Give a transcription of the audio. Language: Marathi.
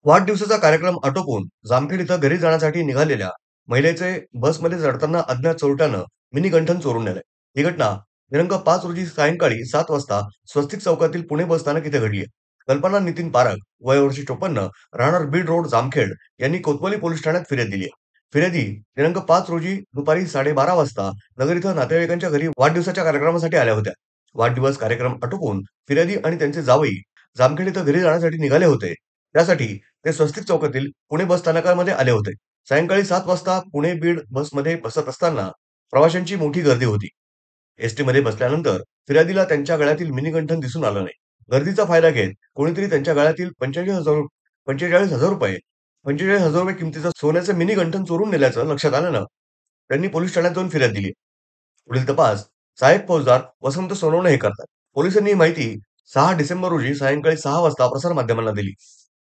वाढदिवसाचा कार्यक्रम आटोपून जामखेड इथं घरी जाण्यासाठी निघालेल्या महिलेचे बसमध्ये चढताना अज्ञात चोरट्यानं मिनी गंठन चोरून नेलंय. ही घटना दिनांक 5 रोजी सायंकाळी 7 वाजता स्वस्तिक चौकातील पुणे बस स्थानक इथे घडली आहे. कल्पना नितीन पारख, वय वर्ष 54, राहणार बीड रोड, जामखेड यांनी कोतवाली पोलीस ठाण्यात फिर्याद दिली आहे. फिर्यादी दिनांक 5 रोजी दुपारी 12:30 वाजता नगर इथं नातेवाईकांच्या घरी वाढदिवसाच्या कार्यक्रमासाठी आल्या होत्या. वाढदिवस कार्यक्रम आटोपून फिर्यादी आणि त्यांचे जावई जामखेड इथं घरी जाण्यासाठी निघाले होते. त्यासाठी ते स्वस्तिक चौकातील पुणे बस स्थानकामध्ये आले होते. सायंकाळी 7 वाजता पुणे-बीड बसमध्ये बसत असताना प्रवाशांची मोठी गर्दी होती. एसटीमध्ये बसल्यानंतर फिर्यादीला त्यांच्या गळ्यातील मिनीगंठन दिसून आलं नाही. गर्दीचा फायदा घेत कोणीतरी त्यांच्या गळ्यातील ₹45,000 ₹45,000 किमतीचं सोन्याचं मिनी गंठन चोरून नेल्याचं लक्षात आल्यानं त्यांनी पोलीस ठाण्यात जाऊन फिर्याद दिली. पुढील तपास सहाय्यक फौजदार वसंत सोनवणे हे करतात. पोलिसांनी ही माहिती 6 डिसेंबर रोजी सायंकाळी 6 वाजता प्रसारमाध्यमांना दिली.